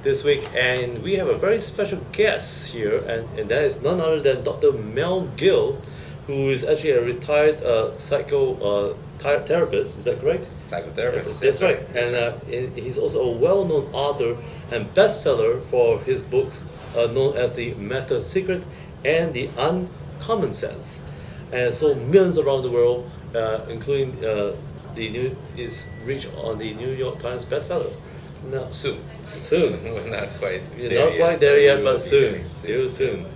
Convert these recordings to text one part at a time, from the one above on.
this week, and we have a very special guest here, and that is none other than Dr. Mel Gill, who is actually a retired therapist. Is that correct? Psychotherapist. That's right. And he's also a well-known author and bestseller for his books known as The Meta Secret and The Uncommon Sense. And so millions around the world, including is reached on the New York Times bestseller. No, soon. We're not quite You're there not yet, quite there yet, we but will be soon. getting Real soon. Yes.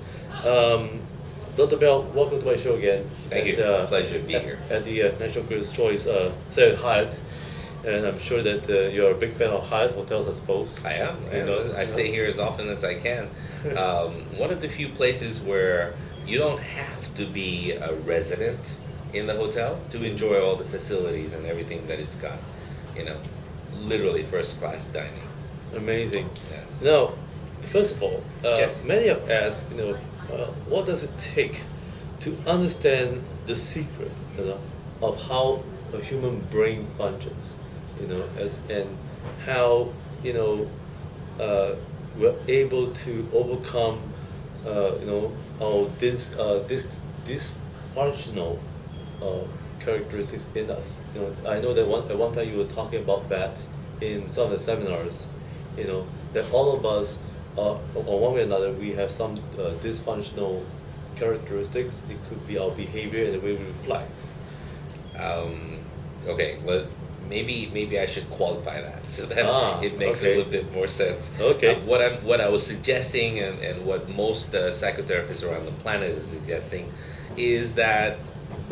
Dr. Bell, welcome to my show again. Thank you. Pleasure to be here. At the National Critics' Choice, say Hyatt, and I'm sure that you're a big fan of Hyatt hotels, I suppose. I am. I stay here as often as I can. One of the few places where you don't have to be a resident in the hotel to enjoy all the facilities and everything that it's got. You know, literally first class dining. Amazing. Yes. Now, first of all, Yes. many have asked, what does it take to understand the secret, of how a human brain functions, and how we're able to overcome, our dysfunctional characteristics in us. I know that at one time you were talking about that in some of the seminars. That all of us, or one way or another, we have some dysfunctional characteristics. It could be our behavior and the way we reflect. Okay, well, maybe I should qualify that so that it makes okay. a little bit more sense. Okay. What I was suggesting and what most psychotherapists around the planet is suggesting is that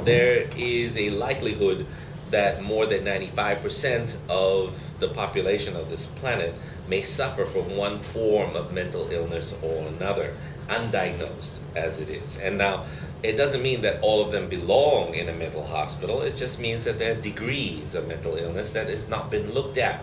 there is a likelihood that more than 95% of the population of this planet may suffer from one form of mental illness or another, undiagnosed as it is. And now, it doesn't mean that all of them belong in a mental hospital. It just means that there are degrees of mental illness that has not been looked at.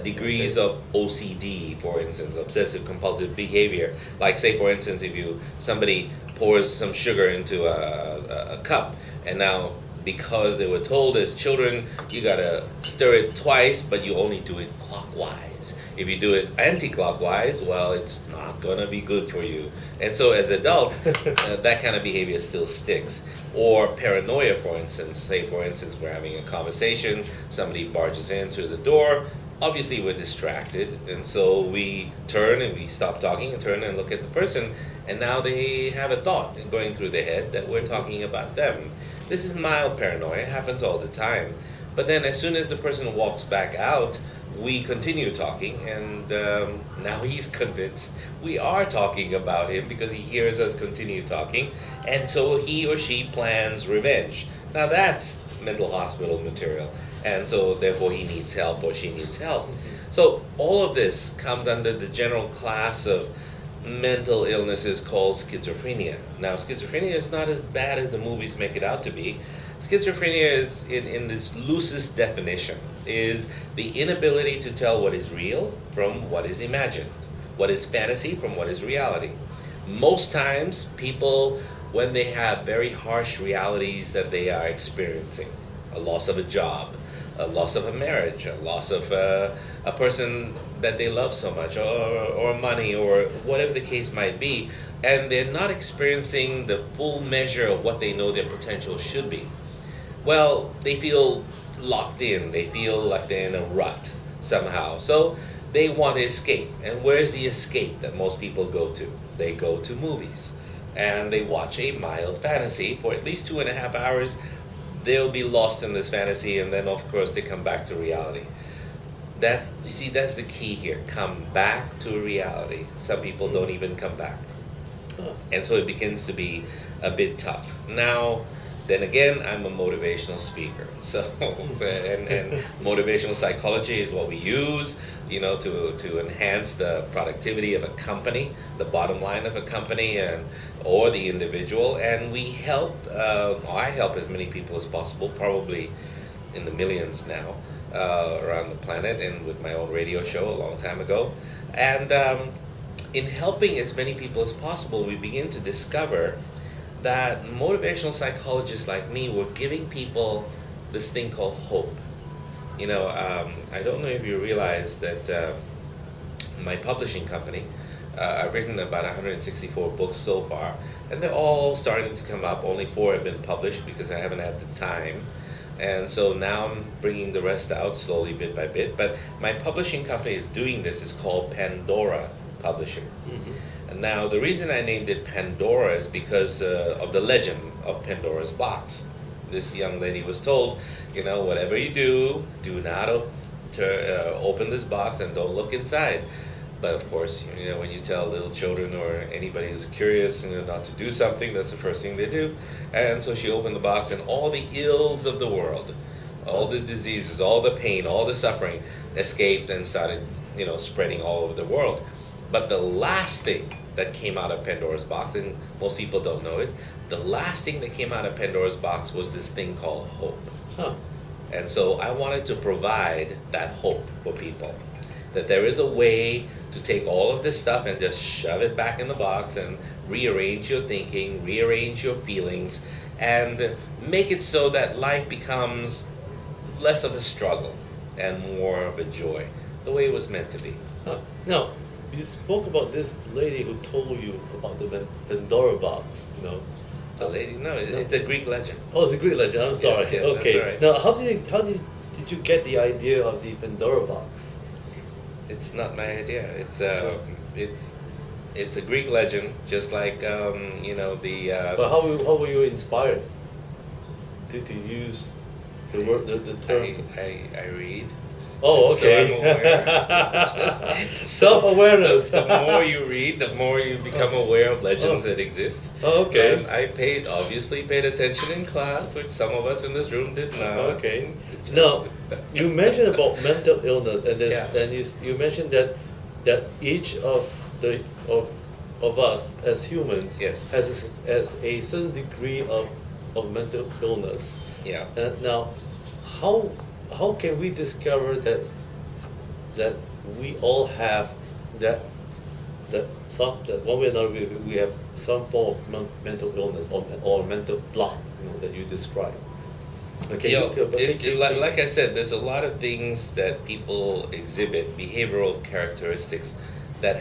Degrees of OCD, for instance, obsessive compulsive behavior. Like, say, for instance, if somebody pours some sugar into a cup, and now because they were told as children, you gotta stir it twice, but you only do it clockwise. If you do it anti-clockwise, well, it's not gonna be good for you. And so as adults, that kind of behavior still sticks. Or paranoia, for instance. Say, for instance, we're having a conversation, somebody barges in through the door, obviously we're distracted, and so we turn and we stop talking and turn and look at the person, and now they have a thought going through their head that we're talking about them. This is mild paranoia, it happens all the time. But then as soon as the person walks back out, we continue talking, and now he's convinced we are talking about him because he hears us continue talking, and so he or she plans revenge. Now that's mental hospital material, and so therefore he needs help or she needs help. So all of this comes under the general class of mental illnesses called schizophrenia. Now, schizophrenia is not as bad as the movies make it out to be. Schizophrenia is, in this loosest definition, is the inability to tell what is real from what is imagined, what is fantasy from what is reality. Most times, people, when they have very harsh realities that they are experiencing, a loss of a job, a loss of a marriage, a loss of a person that they love so much, or money, or whatever the case might be, and they're not experiencing the full measure of what they know their potential should be. Well, they feel locked in, they feel like they're in a rut somehow, so they want to escape. And where's the escape that most people go to? They go to movies, and they watch a mild fantasy for at least 2.5 hours. They'll be lost in this fantasy, and then of course they come back to reality. That's the key here. Come back to reality. Some people don't even come back. And so it begins to be a bit tough. Now, then again, I'm a motivational speaker. So, and motivational psychology is what we use, to enhance the productivity of a company, the bottom line of a company, or the individual. And we help, I help as many people as possible, probably in the millions now, around the planet, and with my own radio show a long time ago. And in helping as many people as possible, we begin to discover that motivational psychologists like me were giving people this thing called hope. I don't know if you realize that my publishing company. I've written about 164 books so far, and they're all starting to come up. Only 4 have been published because I haven't had the time. And so now I'm bringing the rest out slowly, bit by bit. But my publishing company is doing this. It's called Pandora Publishing. And now the reason I named it Pandora is because of the legend of Pandora's box. This young lady was told, whatever you do, do not open this box and don't look inside. But of course, when you tell little children or anybody who's curious, not to do something, that's the first thing they do. And so she opened the box, and all the ills of the world, all the diseases, all the pain, all the suffering escaped and started, spreading all over the world. But the last thing that came out of Pandora's box, and most people don't know it, the last thing that came out of Pandora's box was this thing called hope. Huh. And so I wanted to provide that hope for people. That there is a way to take all of this stuff and just shove it back in the box and rearrange your thinking, rearrange your feelings, and make it so that life becomes less of a struggle and more of a joy, the way it was meant to be. Now, you spoke about this lady who told you about the Pandora box, The lady? No, it's a Greek legend. Oh, it's a Greek legend. I'm sorry. Yes, okay. that's right. Now, did you get the idea of the Pandora box? It's not my idea. It's a Greek legend, just like the. But how were you inspired to use the word the term? I read. Oh, So I'm okay. aware. Self-awareness. The more you read, the more you become aware of legends that exist. Oh, okay. And I obviously paid attention in class, which some of us in this room did not. Okay. Now, you mentioned about mental illness, and you mentioned that each of us as humans Yes. has a certain degree of mental illness. Yeah. And now, how can we discover that we all have that one way or another we have some form of mental illness or mental block, that you described? Okay. Like I said, there's a lot of things that people exhibit, behavioral characteristics that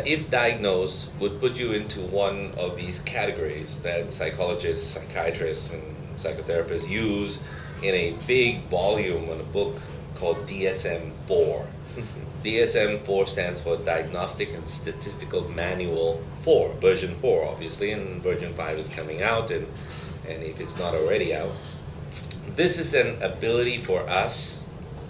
if diagnosed would put you into one of these categories that psychologists, psychiatrists, and psychotherapists use in a big volume in a book called DSM-4. DSM-4 stands for Diagnostic and Statistical Manual 4, version 4 obviously, and version 5 is coming out, and if it's not already out. This is an ability for us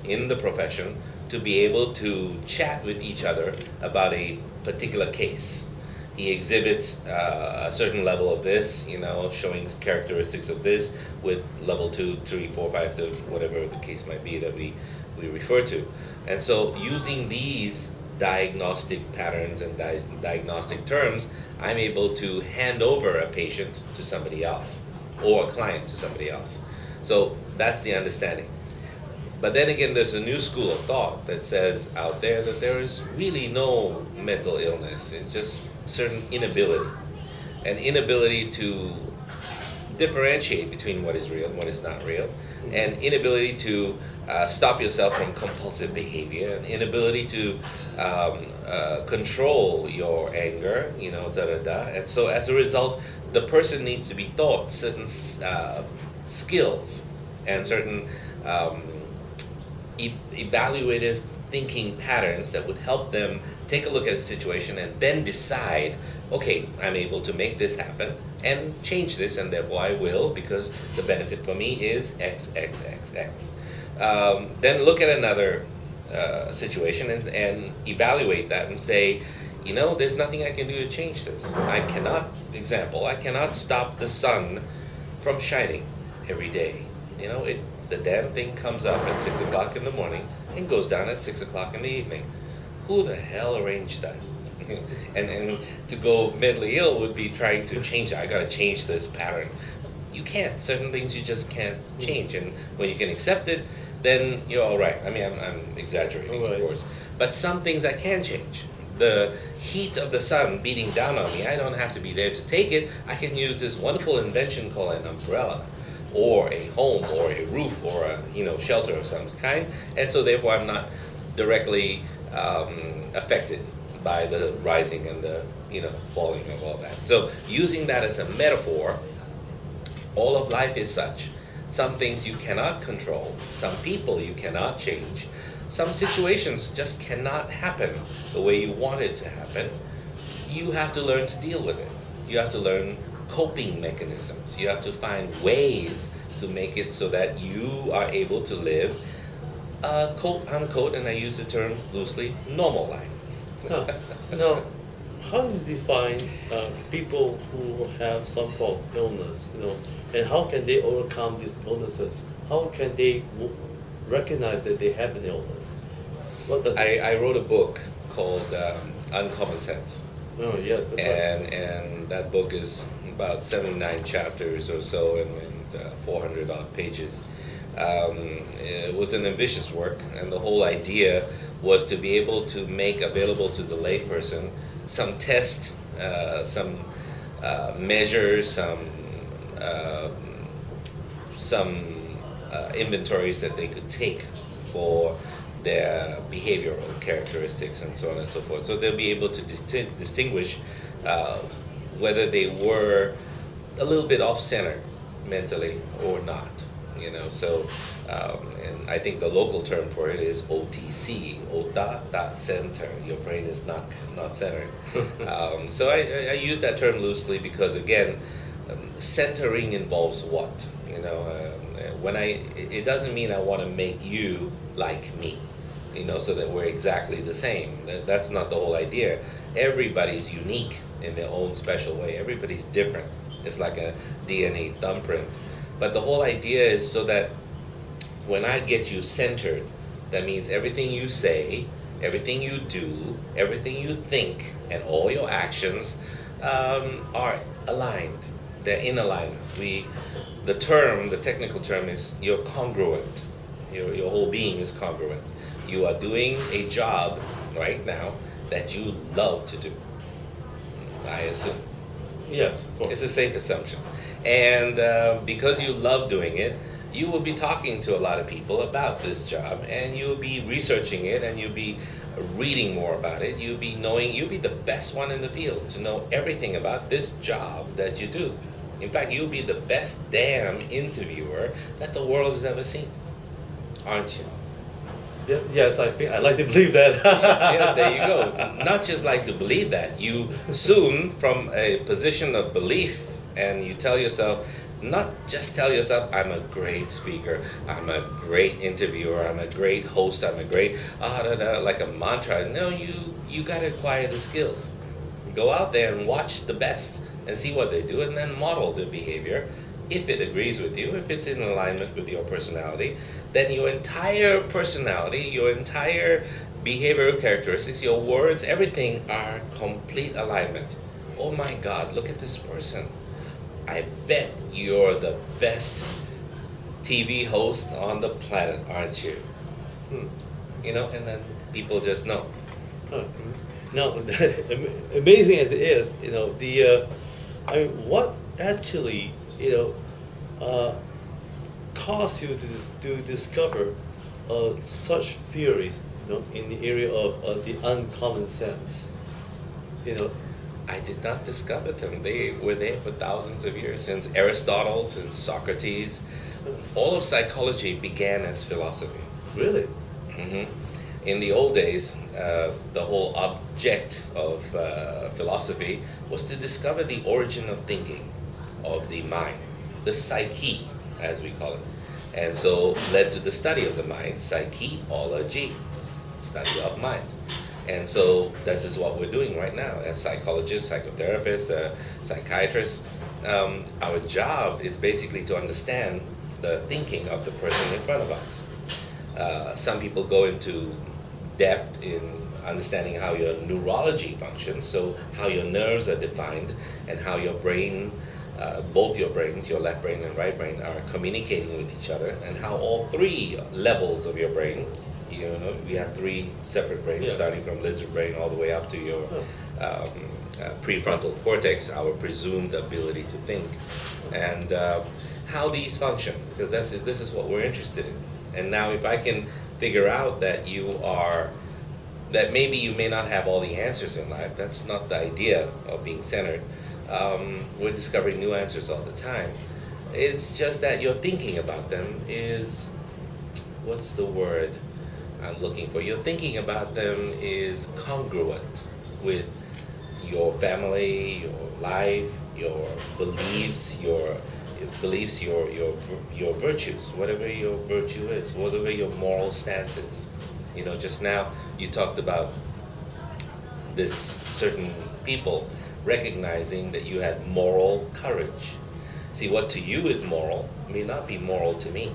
in the profession to be able to chat with each other about a particular case. He exhibits a certain level of this, showing characteristics of this with level 2, 3, 4, 5, to whatever the case might be that we refer to. And so using these diagnostic patterns and diagnostic terms, I'm able to hand over a patient to somebody else or a client to somebody else. So that's the understanding. But then again, there's a new school of thought that says out there that there is really no mental illness. It's just certain inability. An inability to differentiate between what is real and what is not real. An inability to stop yourself from compulsive behavior. An inability to control your anger, And so as a result, the person needs to be taught certain skills and certain evaluative thinking patterns that would help them take a look at the situation and then decide, okay, I'm able to make this happen and change this, and therefore I will, because the benefit for me is X, X, X, X. Then look at another situation and evaluate that and say, there's nothing I can do to change this. I cannot stop the sun from shining every day. The damn thing comes up at 6 o'clock in the morning and goes down at 6 o'clock in the evening. Who the hell arranged that? and to go mentally ill would be trying to change it. I gotta change this pattern. You can't. Certain things you just can't change. And when you can accept it, then you're all right. I mean, I'm exaggerating, Right. of course. But some things I can change. The heat of the sun beating down on me, I don't have to be there to take it. I can use this wonderful invention called an umbrella, or a home, or a roof, or a shelter of some kind, and so therefore I'm not directly affected by the rising and the falling of all that. So using that as a metaphor, all of life is such. Some things you cannot control, some people you cannot change, some situations just cannot happen the way you want it to happen. You have to learn to deal with it. You have to learn coping mechanisms. You have to find ways to make it so that you are able to live a quote unquote, and I use the term loosely, normal life. Huh. Now, how do you define people who have some form of illness, and how can they overcome these illnesses? How can they recognize that they have an illness? What does I wrote a book called Uncommon Sense. Oh, yes, that's right. And that book is about 79 chapters or so and 400 odd pages. It was an ambitious work, and the whole idea was to be able to make available to the layperson some test, some measures, uh, some inventories that they could take for their behavioral characteristics and so on and so forth. So they'll be able to distinguish whether they were a little bit off center mentally or not. So and I think the local term for it is OTC, Ota dot center. Your brain is not centered. So I use that term loosely because again, centering involves what? It doesn't mean I want to make you like me, so that we're exactly the same. That's not the whole idea. Everybody's unique in their own special way. Everybody's different. It's like a DNA thumbprint. But the whole idea is so that when I get you centered, that means everything you say, everything you do, everything you think, and all your actions are aligned. They're in alignment. The technical term is you're congruent. Your whole being is congruent. You are doing a job right now that you love to do, I assume. Yes, of course. It's a safe assumption. And because you love doing it, you will be talking to a lot of people about this job, and you'll be researching it, and you'll be reading more about it. You'll be the best one in the field to know everything about this job that you do. In fact, you'll be the best damn interviewer that the world has ever seen, aren't you? Yeah, yes, I think I like to believe that. Yes, yeah, there you go. Not just like to believe that. You soon, from a position of belief, and you tell yourself, not just tell yourself, I'm a great speaker, I'm a great interviewer, I'm a great host, I'm a great, like a mantra. No, you got to acquire the skills. Go out there and watch the best and see what they do, and then model their behavior. If it agrees with you, if it's in alignment with your personality, then your entire personality, your entire behavioral characteristics, your words, everything are complete alignment. Oh my God, look at this person. I bet you're the best TV host on the planet, aren't you? And then people just know. Now, amazing as it is, what actually, caused you to discover such theories, in the area of the uncommon sense, I did not discover them. They were there for thousands of years, since Aristotle, since Socrates. All of psychology began as philosophy. Really? In the old days, the whole object of philosophy was to discover the origin of thinking, of the mind, the psyche, as we call it. And so led to the study of the mind, psychology, study of mind. And so this is what we're doing right now as psychologists, psychotherapists, psychiatrists. Our job is basically to understand the thinking of the person in front of us. Some people go into depth in understanding how your neurology functions, so how your nerves are defined and how your brain, both your brains, your left brain and right brain, are communicating with each other, and how all three levels of your brain, we have three separate brains, yes, starting from lizard brain all the way up to your prefrontal cortex, our presumed ability to think, and how these function, because this is what we're interested in. And now if I can figure out that you are that maybe you may not have all the answers in life. That's not the idea of being centered. We're discovering new answers all the time. It's just that your thinking about them is, what's the word I'm looking for? Your thinking about them is congruent with your family, your life, your beliefs, your virtues, whatever your virtue is, whatever your moral stance is. Just now you talked about this certain people recognizing that you had moral courage. See, what to you is moral may not be moral to me,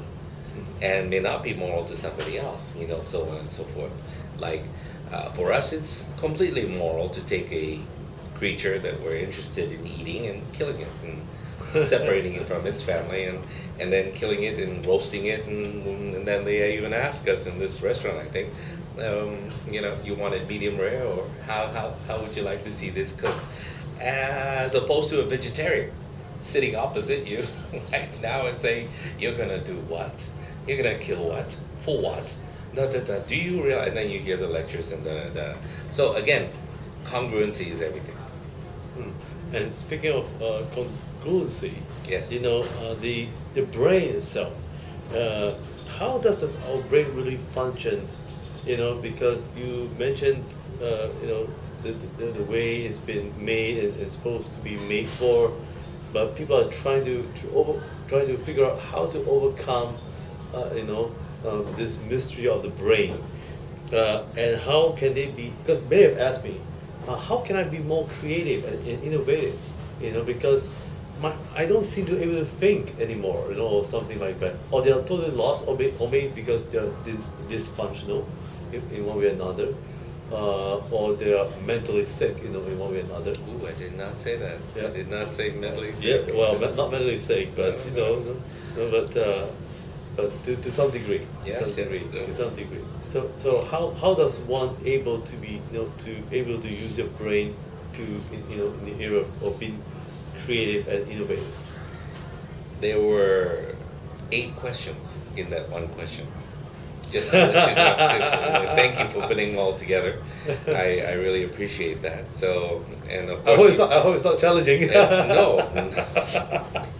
and may not be moral to somebody else, so on and so forth. Like, for us, it's completely moral to take a creature that we're interested in eating and killing it and separating it from its family and then killing it and roasting it. And then they even ask us in this restaurant, I think, you want it medium rare, or how would you like to see this cooked? As opposed to a vegetarian sitting opposite you right now and saying, you're going to do what? You're going to kill what? For what? Da, da, da. Do you realize? And then you hear the lectures and da, da, da. So again, congruency is everything. And speaking of congruency, Yes. the brain itself, how does our brain really function? Because you mentioned, the way it's been made and it's supposed to be made for, but people are trying to figure out how to overcome, this mystery of the brain, and how can they be? Because many have asked me, how can I be more creative and innovative? Because I don't seem to be able to think anymore, or something like that, or they are totally lost, or maybe because they are dysfunctional in one way or another, or they are mentally sick, in one way or another. Ooh, I did not say that. Yeah. I did not say mentally sick. Yeah, well, not mentally sick, but but to some degree, Yes, to some degree. So how does one able to be able to use your brain to in the area of being creative and innovative? There were 8 questions in that one question. Just so that you know, thank you for putting them all together. I really appreciate that. So, and of course, I hope it's not challenging. no,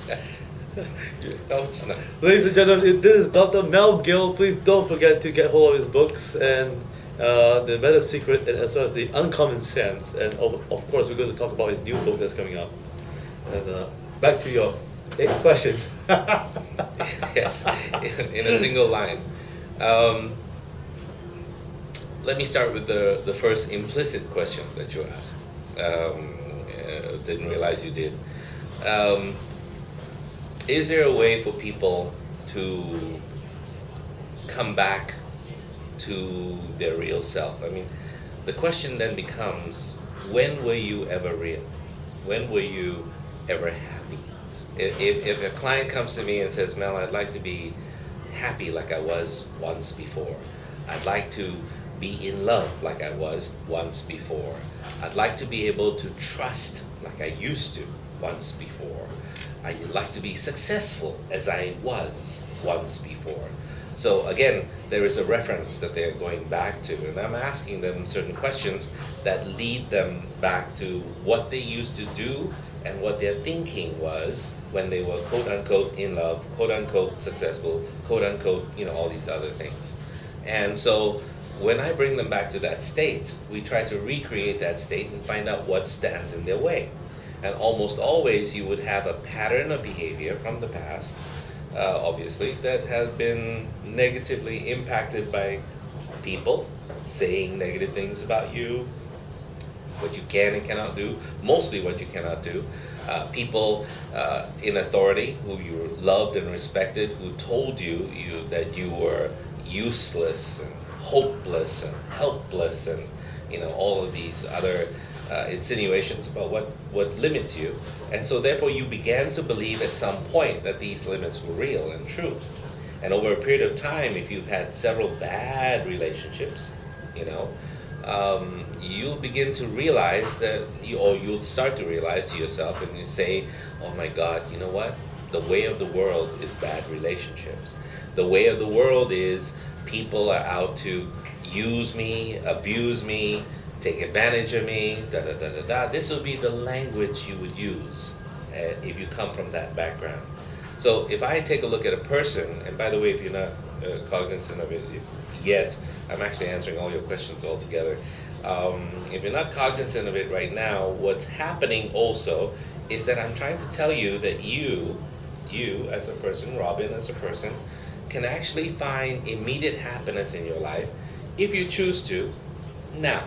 That's, no, it's not. Ladies and gentlemen, this is Dr. Mel Gill. Please don't forget to get hold of his books and The Meta Secret, and as well as The Uncommon Sense. And of course, we're going to talk about his new book that's coming up. And back to your 8 questions. Yes, in a single line. Let me start with the first implicit question that you asked. Didn't realize you did. Is there a way for people to come back to their real self? I mean, the question then becomes, when were you ever real? When were you ever happy? If a client comes to me and says, Mel, I'd like to be happy like I was once before. I'd like to be in love like I was once before. I'd like to be able to trust like I used to once before. I'd like to be successful as I was once before. So again, there is a reference that they're going back to, and I'm asking them certain questions that lead them back to what they used to do and what their thinking was when they were quote unquote in love, quote unquote successful, quote unquote, all these other things. And so when I bring them back to that state, we try to recreate that state and find out what stands in their way. And almost always you would have a pattern of behavior from the past, obviously, that has been negatively impacted by people saying negative things about you, what you can and cannot do, mostly what you cannot do. People in authority who you loved and respected, who told you that you were useless and hopeless and helpless, and all of these other insinuations about what limits you. And so therefore you began to believe at some point that these limits were real and true. And over a period of time, if you've had several bad relationships, you'll begin to realize that, or you'll start to realize to yourself, and you say, oh my God, you know what? The way of the world is bad relationships. The way of the world is people are out to use me, abuse me, take advantage of me, da da da da da. This would be the language you would use if you come from that background. So if I take a look at a person, and by the way, if you're not cognizant of it yet, I'm actually answering all your questions all together. If you're not cognizant of it right now, what's happening also is that I'm trying to tell you that you as a person, Robin as a person, can actually find immediate happiness in your life if you choose to now.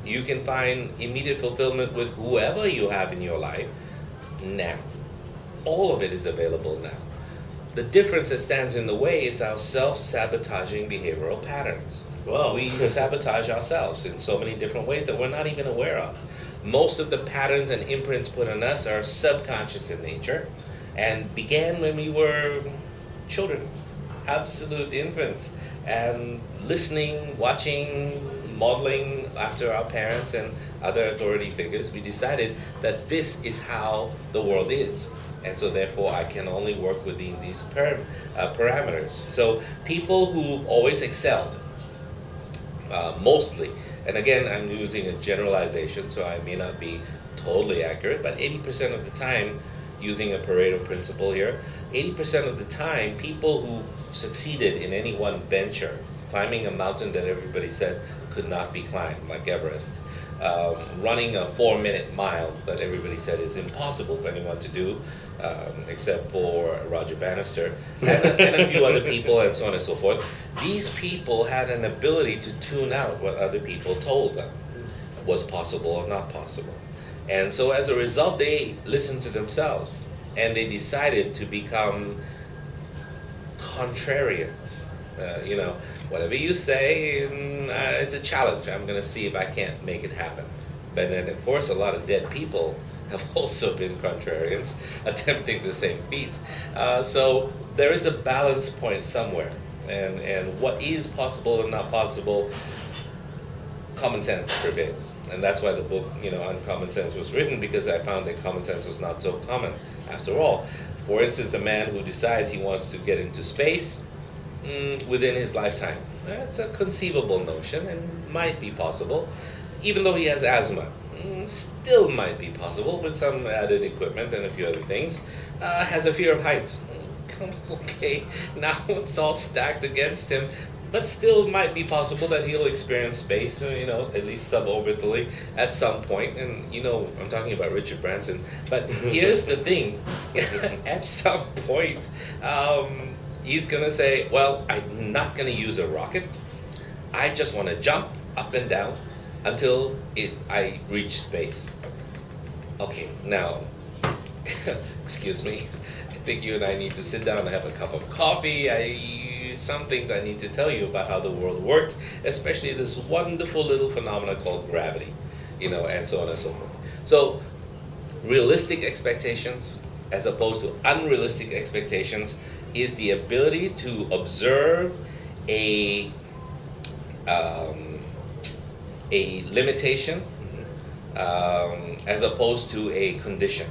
You can find immediate fulfillment with whoever you have in your life now. All of it is available now. The difference that stands in the way is our self-sabotaging behavioral patterns. Wow. We sabotage ourselves in so many different ways that we're not even aware of. Most of the patterns and imprints put on us are subconscious in nature and began when we were children, absolute infants, and listening, watching, modeling after our parents and other authority figures. We decided that this is how the world is. And so therefore I can only work within these parameters. So people who always excelled, mostly, and again I'm using a generalization so I may not be totally accurate, but 80% of the time, using a Pareto principle here, 80% of the time people who succeeded in any one venture, climbing a mountain that everybody said could not be climbed, like Everest, running a 4-minute mile that everybody said is impossible for anyone to do, except for Roger Bannister, and a few other people, and so on and so forth. These people had an ability to tune out what other people told them was possible or not possible. And so as a result, they listened to themselves, and they decided to become contrarians. Whatever you say, it's a challenge. I'm going to see if I can't make it happen. But then, of course, a lot of dead people have also been contrarians, attempting the same feat. So there is a balance point somewhere. And what is possible and not possible, common sense prevails. And that's why the book, Uncommon Sense was written, because I found that common sense was not so common after all. For instance, a man who decides he wants to get into space, within his lifetime. That's a conceivable notion and might be possible. Even though he has asthma, still might be possible with some added equipment and a few other things. Has a fear of heights. Okay, now it's all stacked against him, but still might be possible that he'll experience space, at least suborbitally at some point. And I'm talking about Richard Branson. But here's the thing, at some point, he's going to say, well, I'm not going to use a rocket. I just want to jump up and down until I reach space. Okay, now, excuse me. I think you and I need to sit down and have a cup of coffee. Some things I need to tell you about how the world worked, especially this wonderful little phenomenon called gravity, and so on and so forth. So, realistic expectations as opposed to unrealistic expectations is the ability to observe a limitation as opposed to a condition.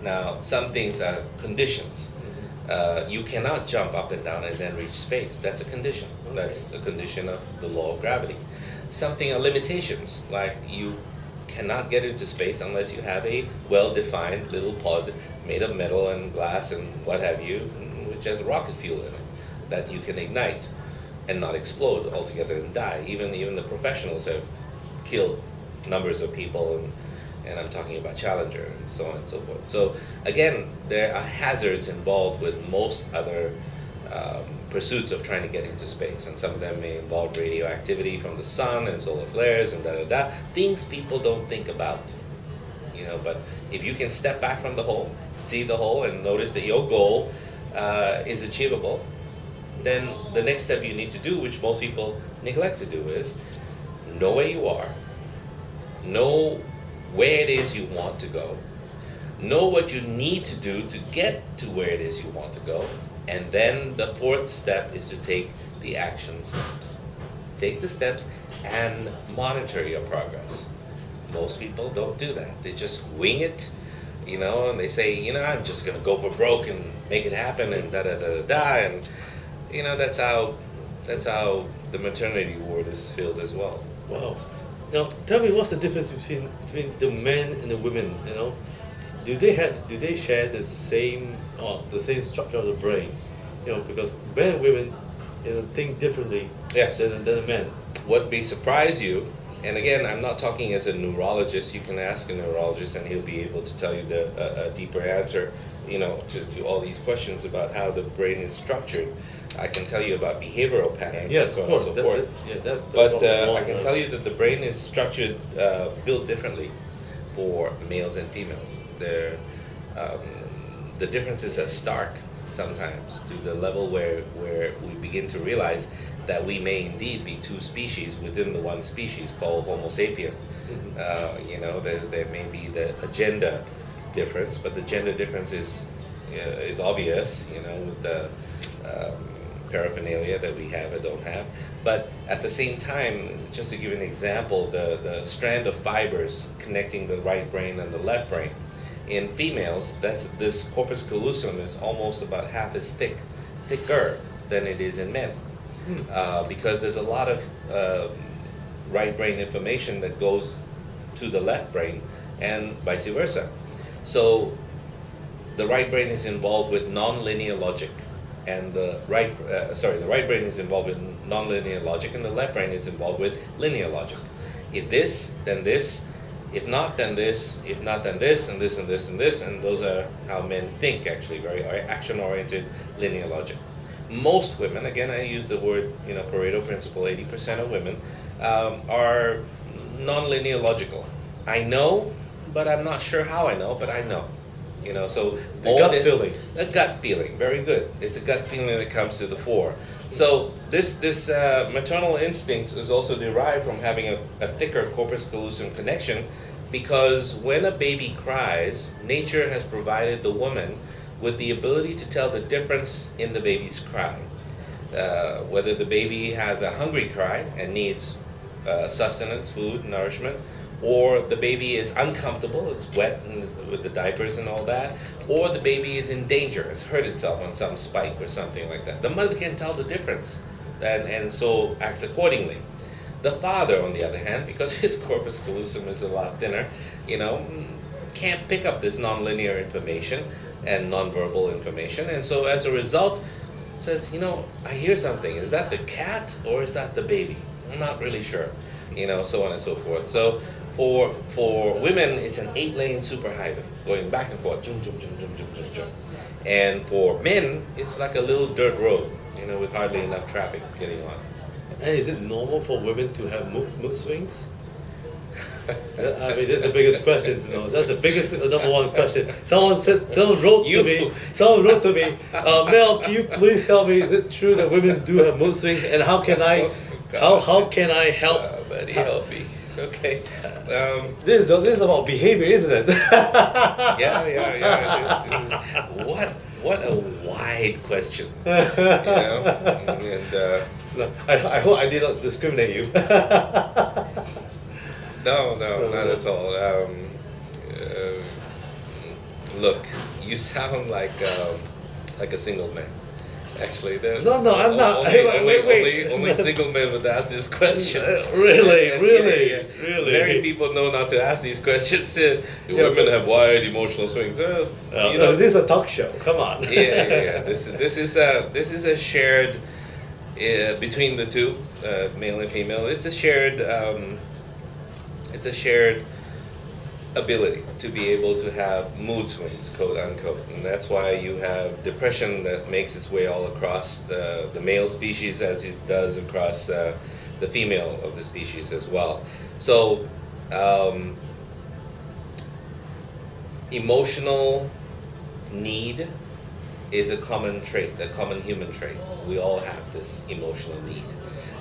Now, some things are conditions. You cannot jump up and down and then reach space. That's a condition. Okay. That's a condition of the law of gravity. Something are limitations, like you cannot get into space unless you have a well-defined little pod made of metal and glass and what have you, which has rocket fuel in it that you can ignite and not explode altogether and die. Even the professionals have killed numbers of people, and I'm talking about Challenger and so on and so forth. So again, there are hazards involved with most other pursuits of trying to get into space, and some of them may involve radioactivity from the sun and solar flares and da-da-da, things people don't think about. But if you can step back from the hole, see the hole, and notice that your goal is achievable, then the next step you need to do, which most people neglect to do, is know where you are, know where it is you want to go, know what you need to do to get to where it is you want to go, and then the fourth step is to take the action steps. Take the steps and monitor your progress. Most people don't do that. They just wing it, and they say, I'm just going to go for broke and make it happen and da-da-da-da-da, and that's how the maternity ward is filled as well. Wow. Now, tell me, what's the difference between the men and the women? You know, do they share the same structure of the brain? You know, because men and women, you know, think differently Yes. than men. What may surprise you, and again, I'm not talking as a neurologist. You can ask a neurologist, and he'll be able to tell you a deeper answer, you know, to all these questions about how the brain is structured. I can tell you about behavioral patterns Yes, and so of on and course. so forth. That's But what we I want, can tell you that the brain is structured, built differently for males and females. Um, the differences are stark sometimes to the level where we begin to realize that we may indeed be two species within the one species called Homo sapien. You know, there may be the agenda difference, but the gender difference is obvious, you know, with the paraphernalia that we have or don't have. But at the same time, just to give an example, the strand of fibers connecting the right brain and the left brain, in females, this corpus callosum is almost about half as thicker than it is in men. Because there's a lot of right brain information that goes to the left brain and vice versa. So the right brain is involved with non-linear logic, and the right brain is involved with non-linear logic, and the left brain is involved with linear logic. If this, then this. If not, then this. If not, then this, and this, and this, and this. And those are how men think, actually, very action-oriented linear logic. Most women, again, I use the word, you know, Pareto principle, 80% of women are non-linear logical. I know, but I'm not sure how I know, but I know. You know, so A gut feeling. A gut feeling, very good. It's a gut feeling that comes to the fore. So this maternal instinct is also derived from having a thicker corpus callosum connection, because when a baby cries, nature has provided the woman with the ability to tell the difference in the baby's cry. Whether the baby has a hungry cry and needs sustenance, food, nourishment, or the baby is uncomfortable, it's wet and with the diapers and all that, or the baby is in danger, it's hurt itself on some spike or something like that. The mother can tell the difference and so acts accordingly. The father, on the other hand, because his corpus callosum is a lot thinner, you know, can't pick up this nonlinear information and nonverbal information, and so as a result says, you know, I hear something. Is that the cat or is that the baby? I'm not really sure, you know, so on and so forth. So for women, it's an 8-lane superhighway going back and forth, jum, jum, jum, jum, jum, jum, jum. And for men, it's like a little dirt road, you know, with hardly enough traffic getting on. And is it normal for women to have mood swings? I mean, that's the biggest question. You know, that's the biggest number one question. Someone wrote to me, Mel, can you please tell me, is it true that women do have mood swings, and how can I help? Somebody help me. Okay. This is about behavior, isn't it? Yeah. What a wide question. You know? And No, I hope I did not discriminate you. no, not at all. Look, you sound like a single man. Actually, No, I'm not. Wait. Only single men would ask these questions. Really. Married people know not to ask these questions. Women have wide emotional swings. You know, No, this is a talk show. Come on. Yeah. This is a shared between the two, male and female. It's a shared ability to be able to have mood swings, quote unquote, and that's why you have depression that makes its way all across the male species as it does across the female of the species as well. So emotional need is a common trait, a common human trait. We all have this emotional need.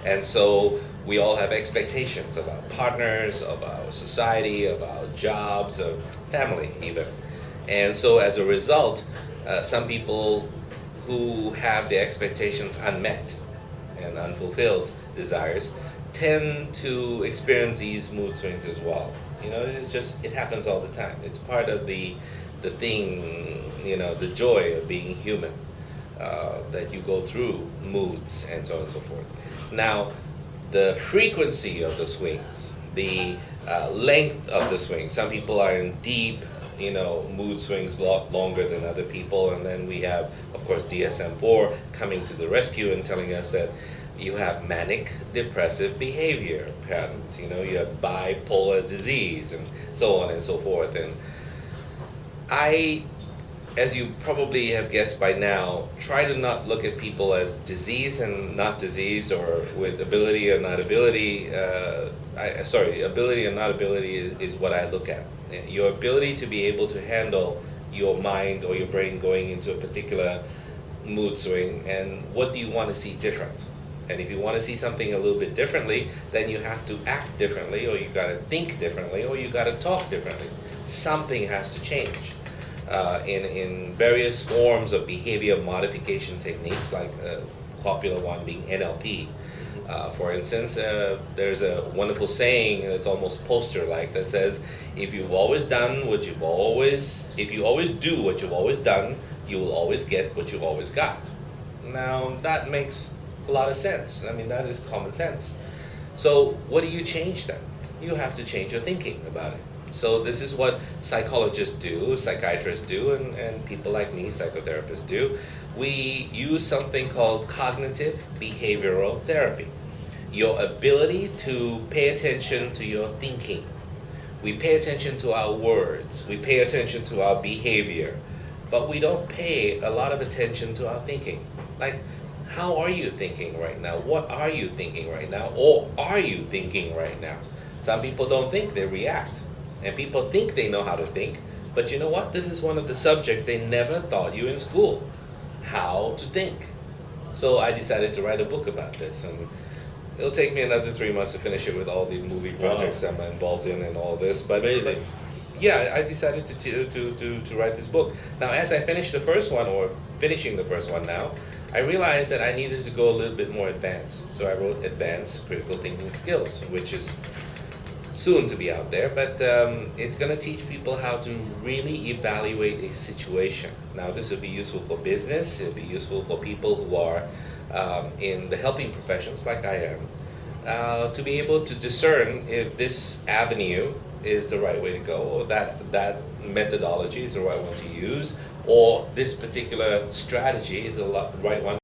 And so we all have expectations of our partners, of our society, of our jobs, of family even. And so as a result, some people who have their expectations unmet and unfulfilled desires tend to experience these mood swings as well. You know, it happens all the time. It's part of the thing, you know, the joy of being human, that you go through moods and so on and so forth. Now, the frequency of the swings, the length of the swing. Some people are in deep, mood swings a lot longer than other people, and then we have, of course, DSM-4 coming to the rescue and telling us that you have manic depressive behavior patterns. You have bipolar disease, and so on and so forth. And I, as you probably have guessed by now, try to not look at people as disease and not disease, or with ability or not ability. Ability and not ability is what I look at. Your ability to be able to handle your mind or your brain going into a particular mood swing, and what do you want to see different. And if you want to see something a little bit differently, then you have to act differently, or you got to think differently, or you got to talk differently. Something has to change. In various forms of behavior modification techniques, like a popular one being NLP. For instance, there's a wonderful saying that's almost poster-like that says, if you always do what you've always done, you will always get what you've always got. Now, that makes a lot of sense. I mean, that is common sense. So what do you change then? You have to change your thinking about it. So this is what psychologists do, psychiatrists do, and people like me, psychotherapists do. We use something called cognitive behavioral therapy. Your ability to pay attention to your thinking. We pay attention to our words. We pay attention to our behavior. But we don't pay a lot of attention to our thinking. Like, how are you thinking right now? What are you thinking right now? Or are you thinking right now? Some people don't think, they react. And people think they know how to think, but you know what? This is one of the subjects they never taught you in school, how to think. So I decided to write a book about this, and it'll take me another 3 months to finish it with all the movie projects I'm involved in and all this. But Amazing. yeah, I decided to write this book. Now, as I finished the first one, or finishing the first one now, I realized that I needed to go a little bit more advanced. So I wrote Advanced Critical Thinking Skills, which is soon to be out there, but it's going to teach people how to really evaluate a situation. Now, this will be useful for business, it'll be useful for people who are in the helping professions like I am, to be able to discern if this avenue is the right way to go, or that methodology is the right one to use, or this particular strategy is the right one